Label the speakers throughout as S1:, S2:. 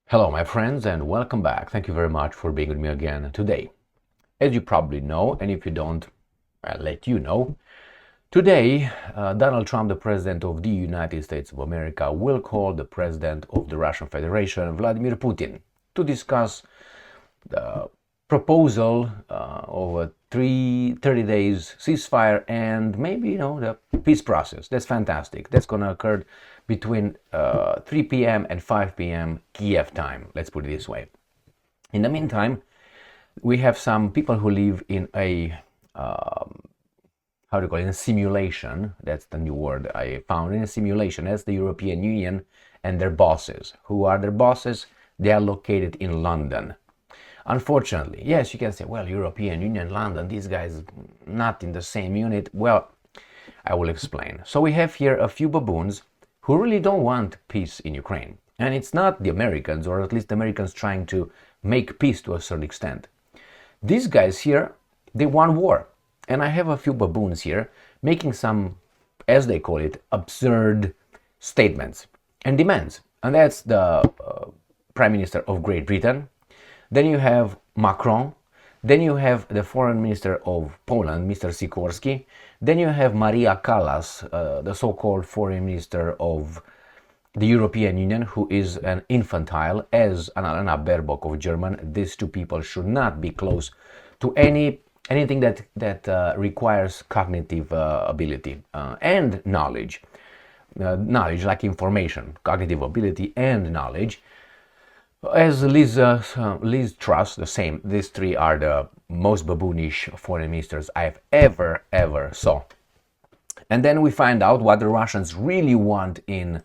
S1: Hello, my friends, and welcome back. Thank you very much for being with me again today. As you probably know, and if you don't, I'll let you know, today Donald Trump, the President of the United States of America, will call the President of the Russian Federation, Vladimir Putin, to discuss the proposal of a 30 days ceasefire and maybe, the peace process. That's fantastic. That's going to occur between 3 p.m. and 5 p.m. Kiev time. Let's put it this way. In the meantime, we have some people who live in a, in a simulation. That's the new word I found. In a simulation, that's the European Union and their bosses. Who are their bosses? They are located in London. Unfortunately, yes, you can say, well, European Union, London, these guys not in the same unit. Well, I will explain. So we have here a few baboons who really don't want peace in Ukraine. And it's not the Americans, or at least the Americans trying to make peace to a certain extent. These guys here, they want war. And I have a few baboons here making some, as they call it, absurd statements and demands. And that's the Prime Minister of Great Britain. Then you have Macron. Then you have the Foreign Minister of Poland, Mr. Sikorski. Then you have Maria Kallas, the so-called Foreign Minister of the European Union, who is an infantile, as Annalena Baerbock of Germany. These two people should not be close to anything that requires cognitive ability and knowledge. Knowledge like information, cognitive ability and knowledge. As Liz Truss, the same. These three are the most baboonish foreign ministers I've ever saw. And then we find out what the Russians really want in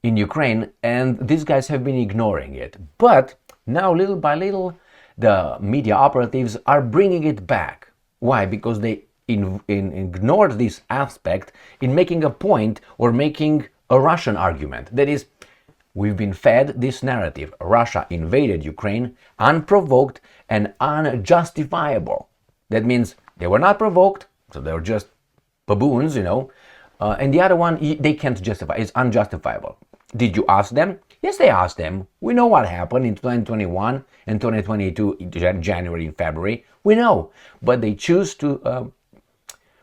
S1: Ukraine, and these guys have been ignoring it. But now, little by little, the media operatives are bringing it back. Why? Because they ignored this aspect in making a point or making a Russian argument. That is, we've been fed this narrative. Russia invaded Ukraine unprovoked and unjustifiable. That means they were not provoked, so they were just baboons, and the other one, they can't justify. It's unjustifiable. Did you ask them? Yes, they asked them. We know what happened in 2021 and 2022, January and February. We know. But they choose to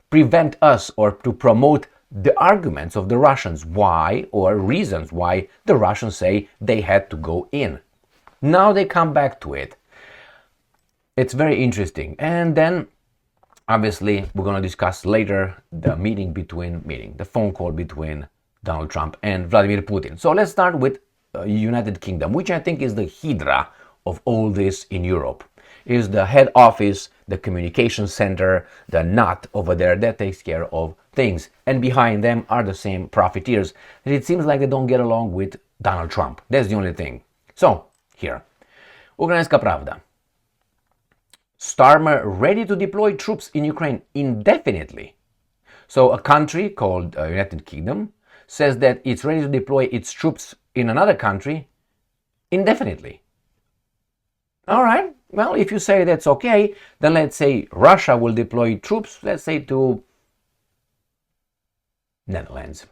S1: prevent us or to promote the arguments of the Russians. Why, or reasons why the Russians say they had to go in. Now they come back to it. It's very interesting. And then, obviously, we're going to discuss later the phone call between Donald Trump and Vladimir Putin. So let's start with United Kingdom, which I think is the hydra of all this in Europe. Is the head office, the communication center, the nut over there that takes care of things. And behind them are the same profiteers. And it seems like they don't get along with Donald Trump. That's the only thing. So, here. Ukraińska Prawda. Starmer ready to deploy troops in Ukraine indefinitely. So a country called United Kingdom says that it's ready to deploy its troops in another country indefinitely. All right. Well, if you say that's okay, then let's say Russia will deploy troops, let's say to Netherlands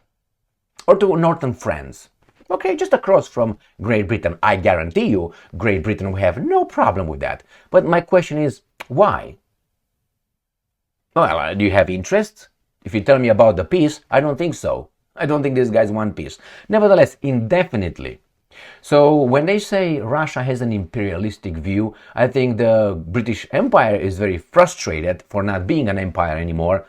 S1: or to northern France. Okay, just across from Great Britain. I guarantee you, Great Britain will have no problem with that. But my question is, why? Well, do you have interests? If you tell me about the peace, I don't think so. I don't think these guys want peace. Nevertheless, indefinitely. So when they say Russia has an imperialistic view, I think the British Empire is very frustrated for not being an empire anymore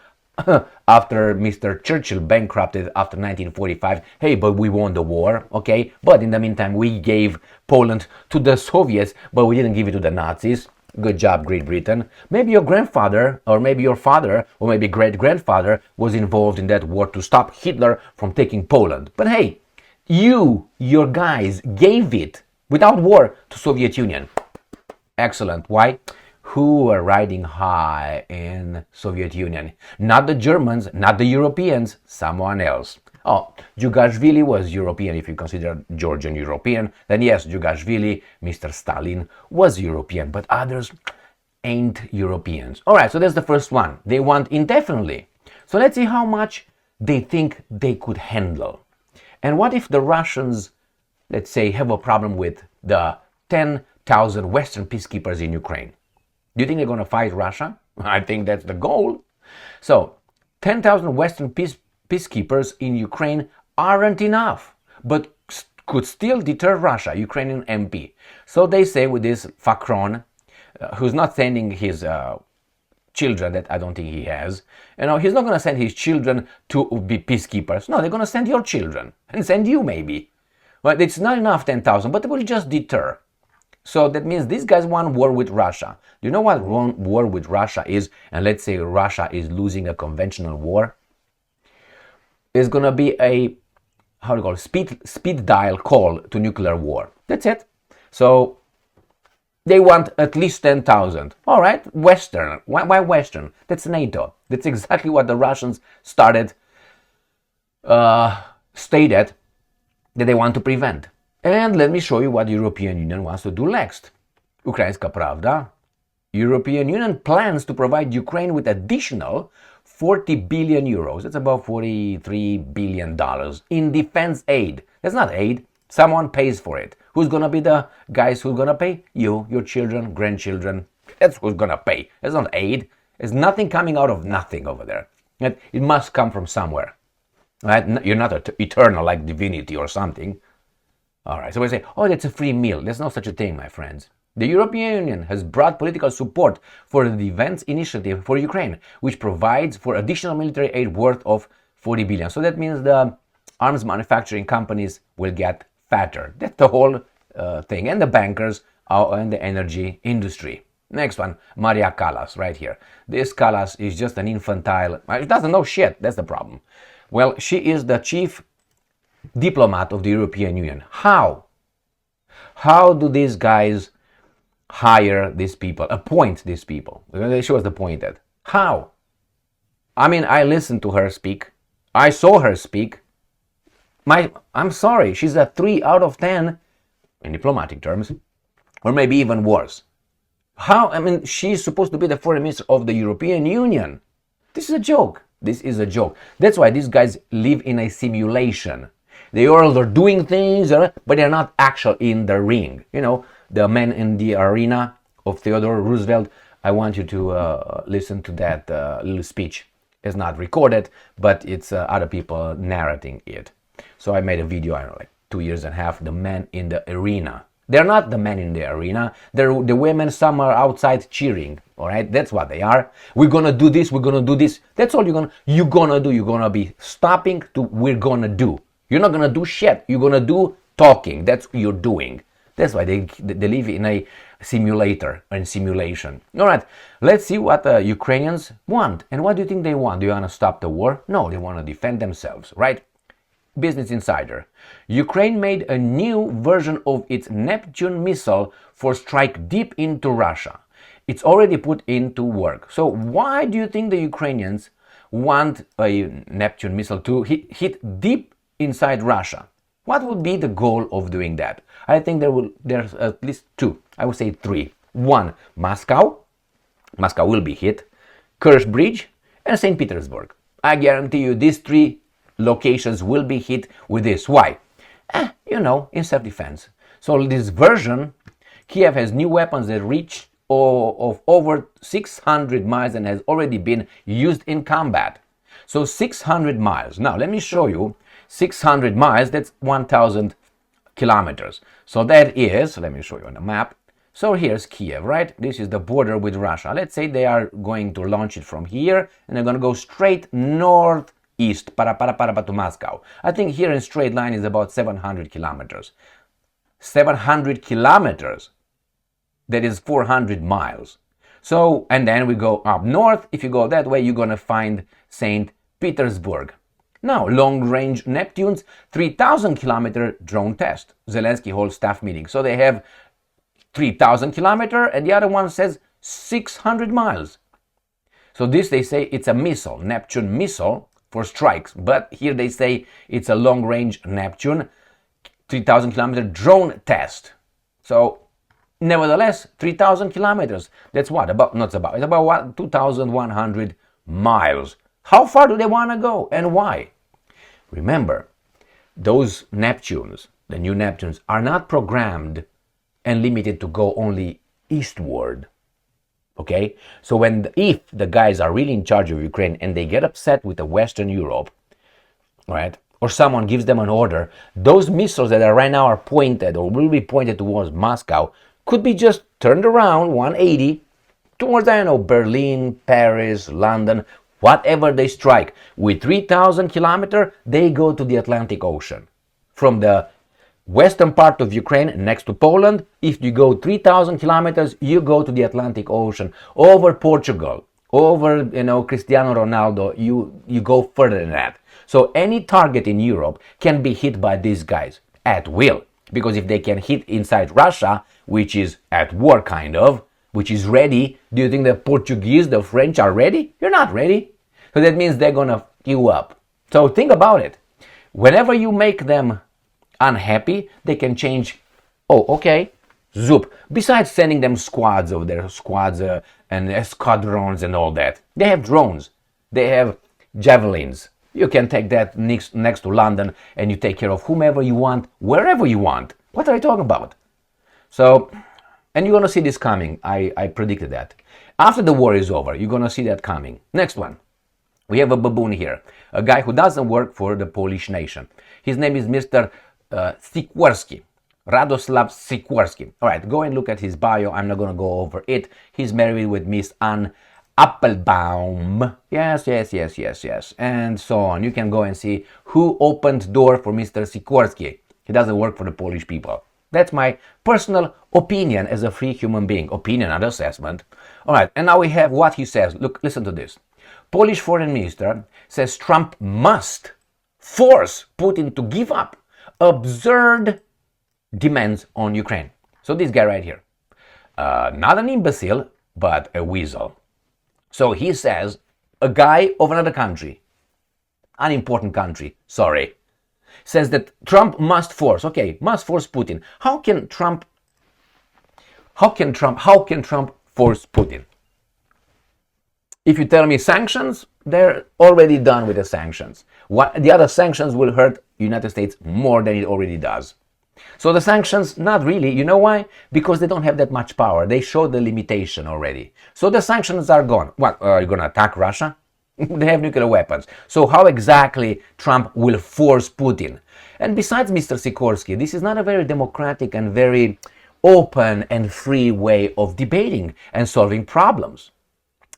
S1: after Mr. Churchill bankrupted after 1945. Hey, but we won the war, okay? But in the meantime, we gave Poland to the Soviets, but we didn't give it to the Nazis. Good job, Great Britain. Maybe your grandfather, or maybe your father, or maybe great-grandfather was involved in that war to stop Hitler from taking Poland. But hey, your guys gave it without war to Soviet Union. Excellent. Why? Who were riding high in Soviet Union? Not the Germans, not the Europeans, someone else. Oh, Djugashvili was European. If you consider Georgian European, then yes, Djugashvili, Mr. Stalin, was European, but others ain't Europeans. All right, so that's the first one. They want indefinitely. So let's see how much they think they could handle. And what if the Russians let's say, have a problem with the 10,000 Western peacekeepers in Ukraine. Do you think they're going to fight Russia? I think that's the goal. So 10,000 Western peacekeepers in Ukraine aren't enough, but could still deter Russia, Ukrainian MP. So they say with this Macron, who's not sending his children, that I don't think he has, he's not going to send his children to be peacekeepers. No, they're going to send your children and send you maybe. Well, it's not enough 10,000, but it will just deter. So that means these guys want war with Russia. Do you know what war with Russia is? And let's say Russia is losing a conventional war. It's going to be a, speed dial call to nuclear war. That's it. So they want at least 10,000. All right, Western. Why Western? That's NATO. That's exactly what the Russians stated that they want to prevent. And let me show you what the European Union wants to do next. Ukrainska Pravda. European Union plans to provide Ukraine with additional 40 billion euros. That's about $43 billion in defense aid. That's not aid. Someone pays for it. Who's going to be the guys who's going to pay? You, your children, grandchildren. That's who's going to pay. It's not aid. There's nothing coming out of nothing over there. It must come from somewhere. Right? You're not eternal like divinity or something. All right, so we say, oh, that's a free meal. There's no such a thing, my friends. The European Union has brought political support for the Defense Initiative for Ukraine, which provides for additional military aid worth of 40 billion. So that means the arms manufacturing companies will get fatter. That's the whole thing. And the bankers and the energy industry. Next one, Maria Kallas, right here. This Kallas is just an infantile. She doesn't know shit. That's the problem. Well, she is the chief diplomat of the European Union. How? How do these guys hire these people, appoint these people? She was appointed. How? I mean, I listened to her speak. I saw her speak. I'm sorry, she's a 3 out of 10 in diplomatic terms, or maybe even worse. How? I mean, she's supposed to be the foreign minister of the European Union. This is a joke. This is a joke. That's why these guys live in a simulation. They all are doing things, but they're not actually in the ring. You know, the man in the arena of Theodore Roosevelt. I want you to listen to that little speech. It's not recorded, but it's other people narrating it. So I made a video, I don't know, like 2.5 years, the man in the arena. They're not the men in the arena. They're the women. Some are outside cheering. All right, that's what they are. We're gonna do this. We're gonna do this. That's all you're gonna do. You're gonna be stopping to. We're gonna do. You're not gonna do shit. You're gonna do talking. That's what you're doing. That's why they live in a simulator and simulation. All right, let's see what the Ukrainians want. And what do you think they want? Do you want to stop the war? No, they want to defend themselves, right? Business Insider. Ukraine made a new version of its Neptune missile for strike deep into Russia. It's already put into work. So why do you think the Ukrainians want a Neptune missile to hit deep inside Russia? What would be the goal of doing that? I think there's at least 2. I would say 3. 1, Moscow. Moscow will be hit. Kerch Bridge and St. Petersburg. I guarantee you these 3 locations will be hit with this. Why? In self-defense. So this version, Kiev has new weapons that reach of over 600 miles and has already been used in combat. So 600 miles. Now let me show you 600 miles, that's 1,000 kilometers. So that is, let me show you on the map. So here's Kiev, right? This is the border with Russia. Let's say they are going to launch it from here and they're going to go straight northeast, to Moscow. I think here in straight line is about 700 kilometers. 700 kilometers. That is 400 miles. So, and then we go up north. If you go that way, you're going to find St. Petersburg. Now, long-range Neptunes, 3,000 kilometer drone test. Zelensky holds staff meeting. So they have 3,000 kilometer and the other one says 600 miles. So this, they say it's a missile, Neptune missile for strikes. But here they say it's a long-range Neptune, 3,000 kilometer drone test. So nevertheless, 3,000 kilometers. That's what? It's about what? 2,100 miles. How far do they want to go and why? Remember, those Neptunes, the new Neptunes, are not programmed and limited to go only eastward. Okay? So if the guys are really in charge of Ukraine and they get upset with the Western Europe, right, or someone gives them an order, those missiles that are right now are pointed or will be pointed towards Moscow could be just turned around 180 towards, I don't know, Berlin, Paris, London, whatever they strike. With 3,000 kilometers, they go to the Atlantic Ocean. From the western part of Ukraine next to Poland, if you go 3,000 kilometers, you go to the Atlantic Ocean, over Portugal, over, Cristiano Ronaldo, you go further than that. So any target in Europe can be hit by these guys at will. Because if they can hit inside Russia, which is at war kind of, which is ready, do you think the Portuguese, the French are ready? You're not ready. So that means they're gonna f you up. So think about it. Whenever you make them unhappy, they can change. Oh, okay, zoop. Besides sending them squads over there, and squadrons and all that, they have drones, they have javelins. You can take that next to London and you take care of whomever you want, wherever you want. What are you talking about? So, and you're gonna see this coming. I predicted that. After the war is over, you're gonna see that coming. Next one. We have a baboon here, a guy who doesn't work for the Polish nation. His name is Mr. Sikorski, Radoslav Sikorski. All right, go and look at his bio. I'm not going to go over it. He's married with Miss Anne Applebaum. Yes. And so on. You can go and see who opened door for Mr. Sikorski. He doesn't work for the Polish people. That's my personal opinion as a free human being. Opinion and assessment. All right, and now we have what he says. Look, listen to this. Polish foreign minister says Trump must force Putin to give up absurd demands on Ukraine. So this guy right here, not an imbecile, but a weasel. So he says a guy of another country, an important country, sorry, says that Trump must force Putin. How can Trump force Putin? If you tell me sanctions, they're already done with the sanctions. The other sanctions will hurt United States more than it already does. So the sanctions, not really. You know why? Because they don't have that much power. They show the limitation already. So the sanctions are gone. What, are you going to attack Russia? They have nuclear weapons. So how exactly Trump will force Putin? And besides, Mr. Sikorski, this is not a very democratic and very open and free way of debating and solving problems.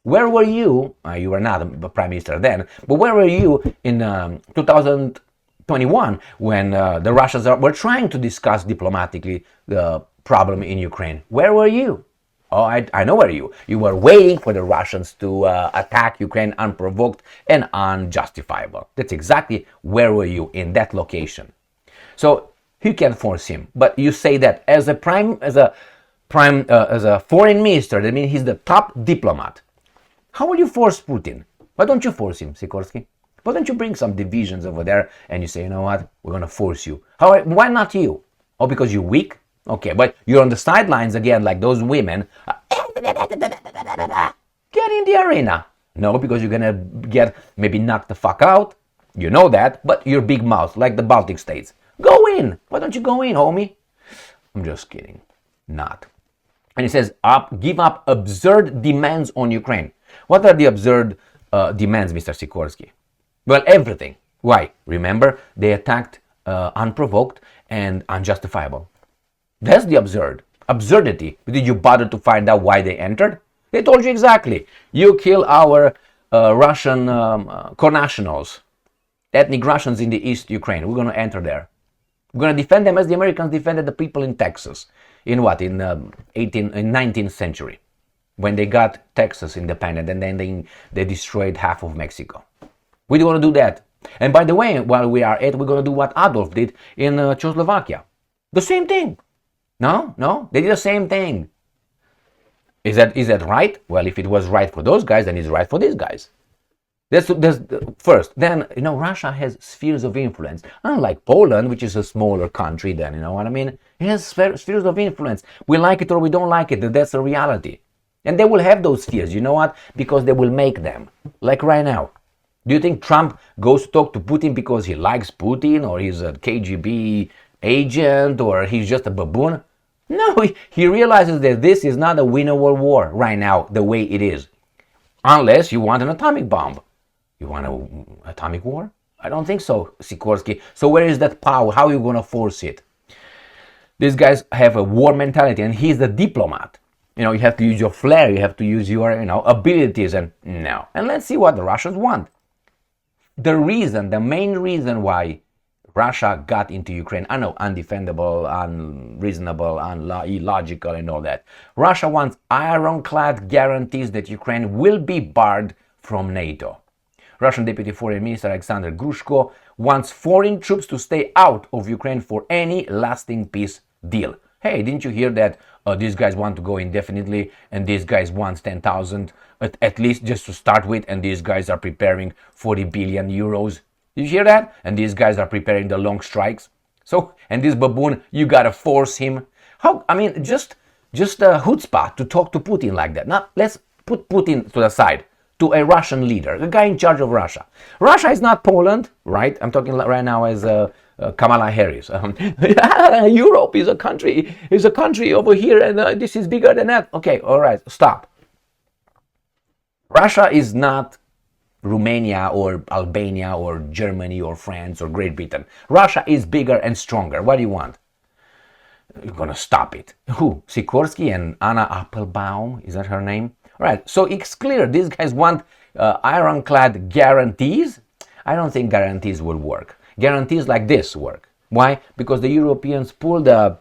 S1: Where were you? You were not a prime minister then, but where were you in 2021 when the Russians were trying to discuss diplomatically the problem in Ukraine? Where were you? Oh, I know where you were waiting for the Russians to attack Ukraine unprovoked and unjustifiable. That's exactly where were you, in that location. So you can force him, but you say that as a foreign minister, that means he's the top diplomat. How will you force Putin? Why don't you force him, Sikorski? Why don't you bring some divisions over there and you say, you know what, we're going to force you? Why not you? Oh, because you're weak? Okay, but you're on the sidelines again like those women. Get in the arena. No, because you're going to get maybe knocked the fuck out. You know that, but you're big mouth like the Baltic states. Go in. Why don't you go in, homie? I'm just kidding. Not. And he says, give up absurd demands on Ukraine. What are the absurd demands, Mr. Sikorski? Well, everything. Why? Remember, they attacked unprovoked and unjustifiable. That's the absurdity. Did you bother to find out why they entered? They told you exactly. You kill our Russian connationals, ethnic Russians in the East Ukraine. We're going to enter there. We're going to defend them as the Americans defended the people in Texas. In what? In 19th century. When they got Texas independent and then they destroyed half of Mexico. We're going to do that. And by the way, while we are at it, we're going to do what Adolf did in Czechoslovakia. The same thing. No, they did the same thing. Is that right? Well, if it was right for those guys, then it's right for these guys. That's first. Then, Russia has spheres of influence. Unlike Poland, which is a smaller country then, you know what I mean? It has spheres of influence. We like it or we don't like it. That's a reality. And they will have those spheres. You know what? Because they will make them. Like right now. Do you think Trump goes to talk to Putin because he likes Putin or he's a KGB agent or he's just a baboon? No, he realizes that this is not a winnable war right now, the way it is. Unless you want an atomic bomb. You want an atomic war? I don't think so, Sikorsky. So where is that power? How are you going to force it? These guys have a war mentality, and he's the diplomat. You have to use your flair, you have to use your, abilities, and no. And let's see what the Russians want. The main reason why Russia got into Ukraine, I know, undefendable, unreasonable, illogical, and all that. Russia wants ironclad guarantees that Ukraine will be barred from NATO. Russian Deputy Foreign Minister Alexander Grushko wants foreign troops to stay out of Ukraine for any lasting peace deal. Hey, didn't you hear that these guys want to go indefinitely, and these guys want 10,000 at least just to start with, and these guys are preparing 40 billion euros. Did you hear that? And these guys are preparing the long strikes. So, and this baboon, you gotta force him. Just a chutzpah to talk to Putin like that. Now, let's put Putin to the side. To a Russian leader, the guy in charge of Russia. Russia is not Poland, right? I'm talking right now as Kamala Harris. Europe is a country over here, and this is bigger than that. Okay, all right, stop. Russia is not Romania or Albania or Germany or France or Great Britain. Russia is bigger and stronger. What do you want? You're gonna stop it. Who? Sikorsky and Anna Applebaum? Is that her name? All right, so it's clear these guys want ironclad guarantees. I don't think guarantees will work. Guarantees like this work. Why? Because the Europeans pulled the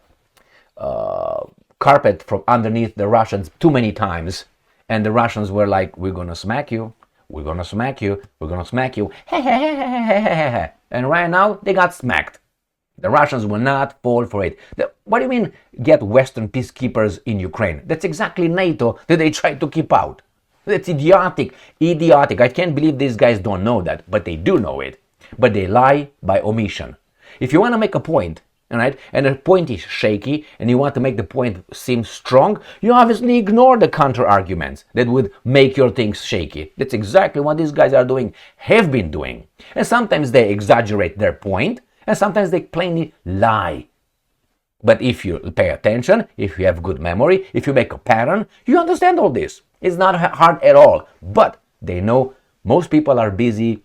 S1: carpet from underneath the Russians too many times, and the Russians were like, we're gonna smack you. We're gonna smack you. We're gonna smack you. And right now, they got smacked. The Russians will not fall for it. What do you mean get Western peacekeepers in Ukraine? That's exactly NATO that they try to keep out. That's idiotic. Idiotic. I can't believe these guys don't know that, but they do know it. But they lie by omission. If you want to make a point, all right, and the point is shaky, and you want to make the point seem strong, you obviously ignore the counter-arguments that would make your things shaky. That's exactly what these guys are doing, have been doing. And sometimes they exaggerate their point, and sometimes they plainly lie. But if you pay attention, if you have good memory, if you make a pattern, you understand all this. It's not hard at all. But they know most people are busy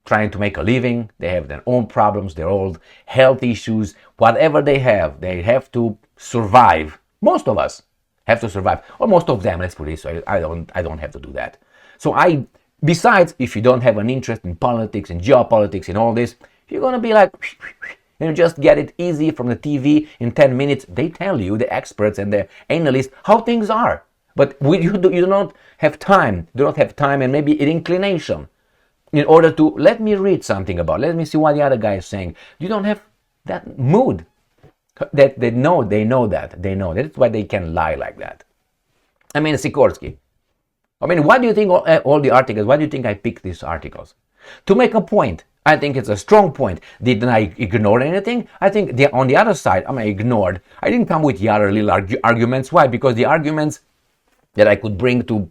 S1: trying to make a living. They have their own problems, their own health issues, whatever they have to survive. Most of us have to survive, or most of them, let's put it this way. I don't have to do that. So besides, if you don't have an interest in politics and geopolitics and all this, you're going to be like, and just get it easy from the TV in 10 minutes. They tell you, the experts and the analysts, how things are. But you do not have time. Do not have time and maybe an inclination in order to, let me read something about, let me see what the other guy is saying. You don't have that mood. That they know that. That's why they can lie like that. I mean, Sikorsky. What do you think all the articles, why do you think I picked these articles? To make a point. I think it's a strong point. Didn't I ignore anything? I think on the other side, I ignored. I didn't come with the other little arguments. Why? Because the arguments that I could bring to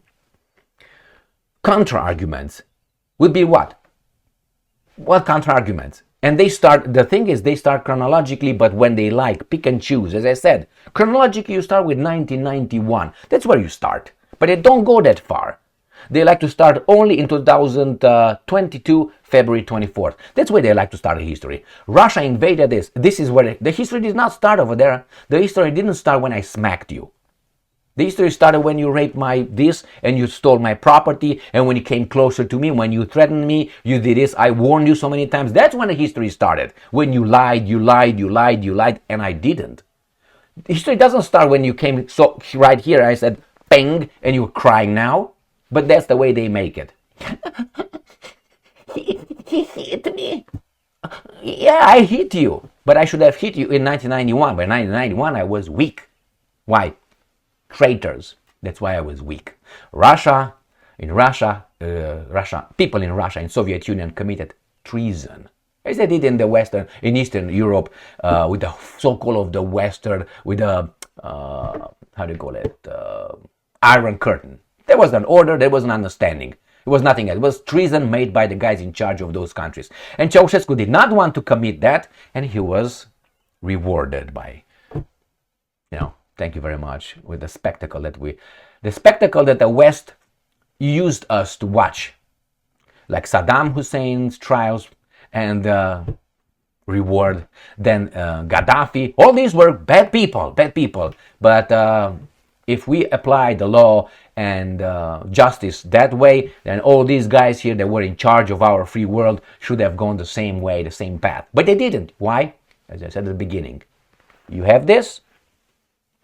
S1: counter-arguments would be what? What counter-arguments? And the thing is, they start chronologically, but when they like, pick and choose. As I said, chronologically, you start with 1991. That's where you start. But they don't go that far. They like to start only in 2022, February 24th. That's where they like to start a history. Russia invaded this. This is where the history did not start over there. The history didn't start when I smacked you. The history started when you raped this and you stole my property, and when you came closer to me, when you threatened me, you did this. I warned you so many times. That's when the history started. When you lied, and I didn't. The history doesn't start when you came right here. I said, bang, and you're crying now. But that's the way they make it. He hit me. Yeah, I hit you. But I should have hit you in 1991. By 1991, I was weak. Why? Traitors. That's why I was weak. People in Russia, in Soviet Union committed treason. As they did in Eastern Europe, with the so-called of the Western, with the, Iron Curtain. There was an order, there was an understanding. It was nothing else. It was treason made by the guys in charge of those countries. And Ceausescu did not want to commit that, and he was rewarded by Thank you very much. With the spectacle that the West used us to watch, like Saddam Hussein's trials and reward, then Gaddafi. All these were bad people. But if we apply the law and justice that way, then all these guys here that were in charge of our free world should have gone the same way, the same path. But they didn't. Why? As I said at the beginning, you have this,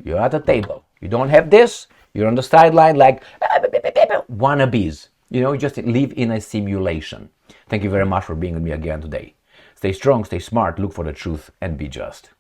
S1: you're at the table. You don't have this, you're on the sideline like wannabes. You just live in a simulation. Thank you very much for being with me again today. Stay strong, stay smart, look for the truth, and be just.